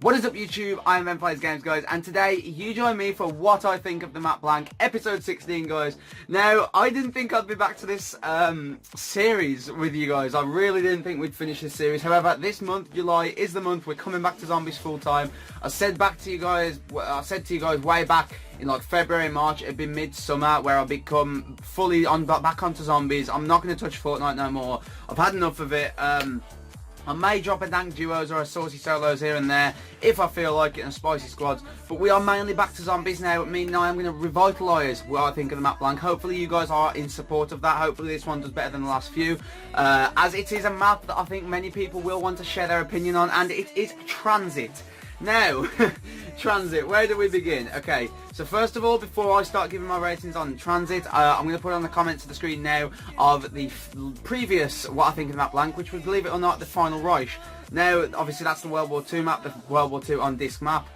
What is up YouTube, I'm BenPlaysGames guys, and today you join me for what I think of the map blank, episode 16 guys. Now, I didn't think I'd be back to this series with you guys. I really didn't think we'd finish this series. However, this month, July, is the month we're coming back to zombies full time. I said to you guys way back in like February, March, it'd be midsummer where I'll become fully back onto zombies. I'm not going to touch Fortnite no more. I've had enough of it. I may drop a dank duos or a saucy solos here and there if I feel like it, and spicy squads, but we are mainly back to zombies now. Meaning I'm going to revitalise what I think of the map blank. Hopefully you guys are in support of that. Hopefully this one does better than the last few, as it is a map that I think many people will want to share their opinion on, and it is Tranzit. Now, Tranzit, where do we begin? Okay, so first of all, before I start giving my ratings on Tranzit, I'm going to put on the comments to the screen now of the previous what I think of the map blank, which was, believe it or not, the Final Reich. Now, obviously that's the World War II map, the World War II on disc map.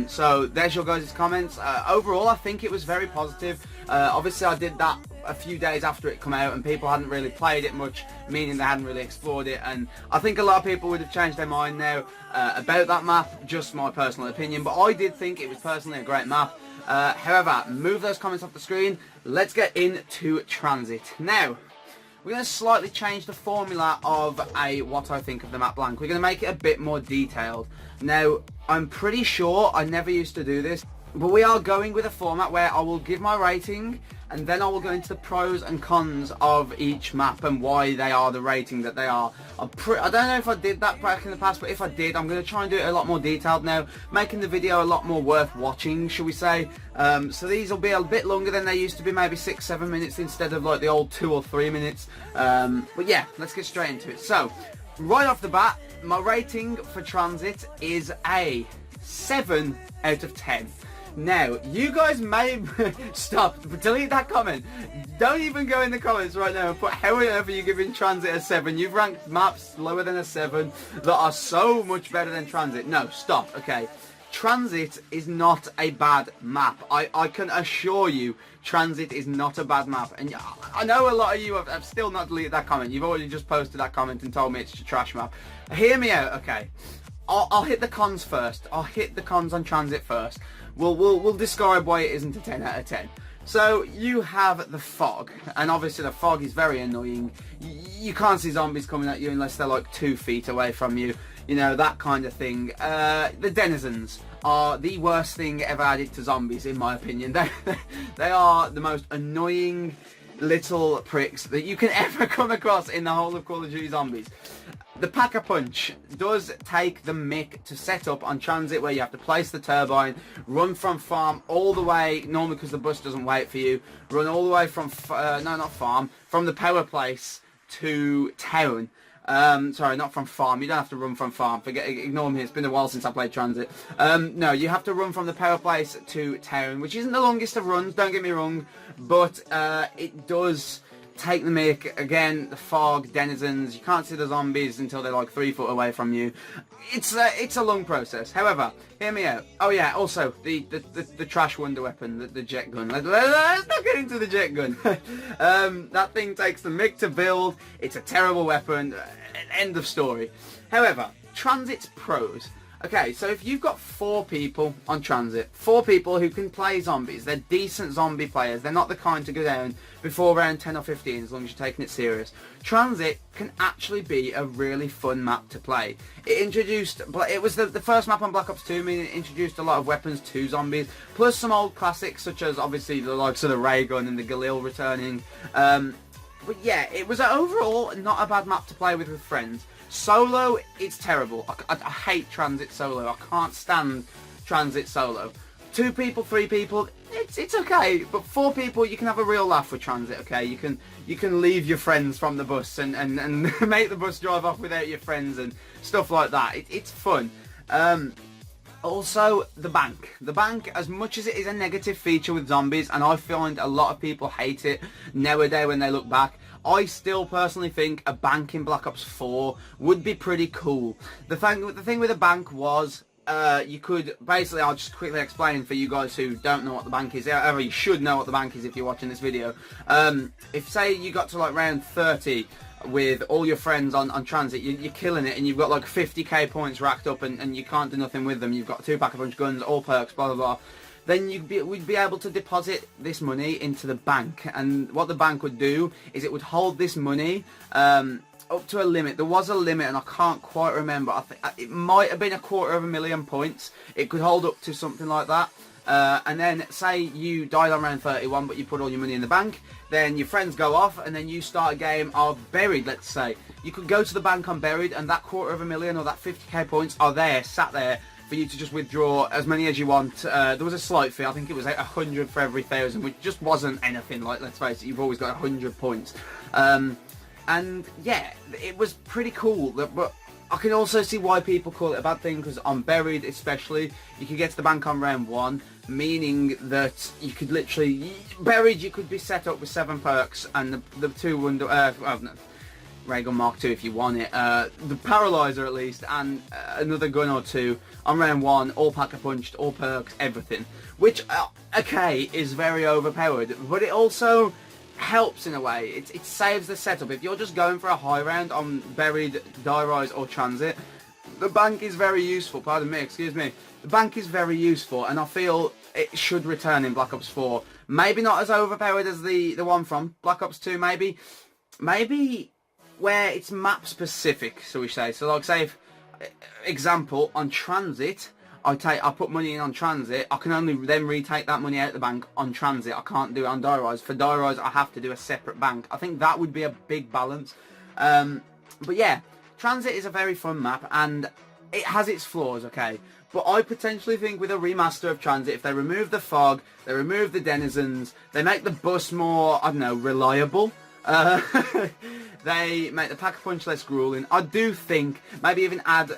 So there's your guys' comments. Overall, I think it was very positive. Obviously I did that a few days after it came out and people hadn't really played it much, meaning they hadn't really explored it, and I think a lot of people would have changed their mind now about that map. Just my personal opinion, but I did think it was personally a great map. However, move those comments off the screen. Let's get into Tranzit. Now, we're going to slightly change the formula of what I think of the map blank. We're going to make it a bit more detailed. Now, I'm pretty sure I never used to do this, but we are going with a format where I will give my rating and then I will go into the pros and cons of each map and why they are the rating that they are. I don't know if I did that back in the past, but if I did, I'm going to try and do it a lot more detailed now, making the video a lot more worth watching, shall we say. So these will be a bit longer than they used to be, maybe 6-7 minutes instead of like the old 2 or 3 minutes. But yeah, let's get straight into it. So, right off the bat, my rating for Tranzit is a 7 out of 10. Now, you guys may stop, delete that comment. Don't even go in the comments right now and put however you're giving Tranzit a 7. You've ranked maps lower than a 7 that are so much better than Tranzit. No, stop, okay. Tranzit is not a bad map. I can assure you, Tranzit is not a bad map. And I know a lot of you have still not deleted that comment. You've already just posted that comment and told me it's a trash map. Hear me out, okay. I'll hit the cons first. I'll hit the cons on Tranzit first. We'll describe why it isn't a 10 out of 10. So you have the fog, and obviously the fog is very annoying. You can't see zombies coming at you unless they're like 2 feet away from you. You know, that kind of thing. The denizens are the worst thing ever added to zombies, in my opinion. They are the most annoying little pricks that you can ever come across in the whole of Call of Duty Zombies. The Pack-a-Punch does take the mick to set up on Tranzit, where you have to place the turbine, run from farm all the way, normally because the bus doesn't wait for you, run all the way from, from the power place to town. Sorry, not from farm. You don't have to run from farm. Ignore me. It's been a while since I played Tranzit. No, you have to run from the power place to town, which isn't the longest of runs, don't get me wrong, but it does take the mick. Again, the fog, denizens, you can't see the zombies until they're like 3 foot away from you. It's a long process. However, hear me out. Oh yeah, also the trash wonder weapon, the jet gun. Let's not get into the jet gun. That thing takes the mick to build. It's a terrible weapon. End of story. However, Tranzit's pros. Okay, so if you've got 4 people on Tranzit, 4 people who can play zombies, they're decent zombie players, they're not the kind to go down before round 10 or 15 as long as you're taking it serious. Tranzit can actually be a really fun map to play. It was the first map on Black Ops 2, meaning it introduced a lot of weapons to zombies, plus some old classics such as obviously the likes of the ray gun and the Galil returning. But yeah, it was overall not a bad map to play with friends. Solo, it's terrible. I hate Tranzit solo. I can't stand Tranzit solo. 2 people, 3 people, it's okay. But 4 people, you can have a real laugh with Tranzit. Okay, you can leave your friends from the bus and make the bus drive off without your friends and stuff like that. It's fun. Also, the bank. The bank, as much as it is a negative feature with zombies, and I find a lot of people hate it nowadays when they look back, I still personally think a bank in Black Ops 4 would be pretty cool. The thing with a bank was, you could, basically, I'll just quickly explain for you guys who don't know what the bank is. However, you should know what the bank is if you're watching this video. If, say, you got to like round 30, with all your friends on Transit, you're killing it, and you've got like 50k points racked up, and you can't do nothing with them. You've got 2 pack-a-punch guns, all perks, blah blah blah. Then we'd be able to deposit this money into the bank, and what the bank would do is it would hold this money up to a limit. There was a limit, and I can't quite remember. I think it might have been 250,000 points. It could hold up to something like that. And then say you died on round 31, but you put all your money in the bank. Then your friends go off, and then you start a game of Buried, let's say. You could go to the bank on Buried, and that 250,000 or that 50k points are there, sat there, for you to just withdraw as many as you want. There was a slight fee. I think it was like 100 for every 1,000, which just wasn't anything. Like, let's face it, you've always got 100 points. And yeah, it was pretty cool. But I can also see why people call it a bad thing, because on Buried especially, you could get to the bank on round 1, meaning that you could literally... Buried, you could be set up with 7 perks, and the 2 Wonder... well, no, Ray Gun Mark 2 if you want it, the Paralyzer at least, and another gun or 2 on round 1, all pack-a-punched, all perks, everything. Which, okay, is very overpowered, but it also helps in a way. It saves the setup. If you're just going for a high round on Buried, Die Rise or Transit, the bank is very useful. Pardon me, excuse me. The bank is very useful, and I feel it should return in Black Ops 4. Maybe not as overpowered as the one from Black Ops 2, maybe where it's map specific, so we say. So like, say if, example, on Transit, I put money in on Transit, I can only then retake that money out of the bank on Transit. I can't do it on Die Rise. For Die Rise, I have to do a separate bank. I think that would be a big balance. But yeah, Transit is a very fun map, and it has its flaws, okay? But I potentially think with a remaster of Transit, if they remove the fog, they remove the denizens, they make the bus more, I don't know, reliable, they make the pack-a-punch less grueling. I do think maybe even add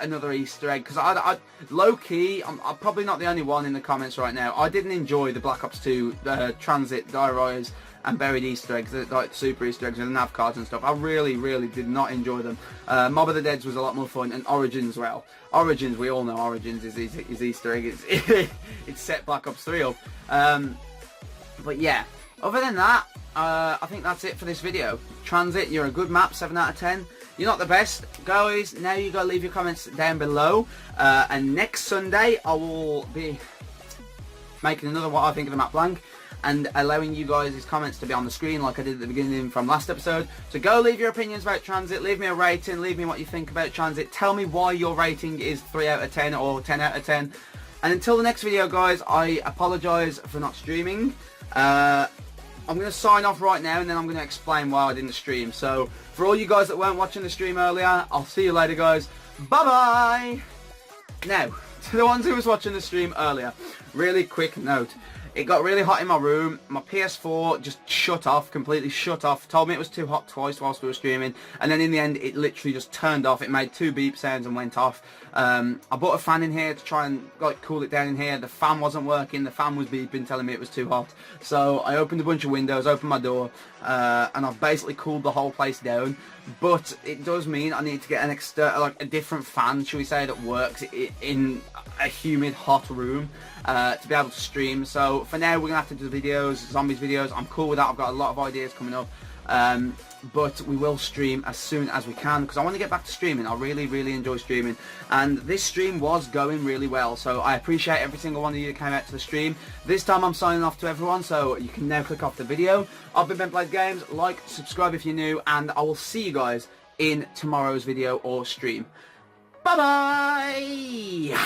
another Easter egg, because I low-key, I'm probably not the only one in the comments right now. I didn't enjoy the Black Ops 2 Transit, Die Rise and Buried Easter eggs, like the super Easter eggs with the nav cards and stuff. I really, really did not enjoy them. Mob of the Deads was a lot more fun, and Origins, well, Origins, we all know Origins is Easter egg. It's set Black Ops 3 up. But yeah, other than that, I think that's it for this video. Transit, you're a good map, 7 out of 10. You're not the best. Guys, now you gotta leave your comments down below. And next Sunday, I will be making another What I Think of the Map Blank, and allowing you guys' comments to be on the screen like I did at the beginning from last episode. So go leave your opinions about Transit, leave me a rating, leave me what you think about Transit, tell me why your rating is 3 out of 10 or 10 out of 10. And until the next video, guys, I apologise for not streaming. I'm going to sign off right now, and then I'm going to explain why I didn't stream. So, for all you guys that weren't watching the stream earlier, I'll see you later, guys. Bye-bye! Now, to the ones who was watching the stream earlier, really quick note. It got really hot in my room. My PS4 just shut off, completely shut off. Told me it was too hot twice whilst we were streaming. And then in the end, it literally just turned off. It made 2 beep sounds and went off. I bought a fan in here to try and like cool it down in here. The fan wasn't working. The fan was beeping, telling me it was too hot. So I opened a bunch of windows, opened my door, and I've basically cooled the whole place down. But it does mean I need to get an extra, like a different fan, should we say, that works in a humid, hot room to be able to stream. So for now, we're gonna have to do videos, zombies videos. I'm cool with that. I've got a lot of ideas coming up. But we will stream as soon as we can, because I want to get back to streaming. I really, really enjoy streaming, and this stream was going really well, so I appreciate every single one of you that came out to the stream. This time I'm signing off to everyone, so you can now click off the video. I've been BenPlaysGames. Like, subscribe if you're new, and I will see you guys in tomorrow's video or stream. Bye bye.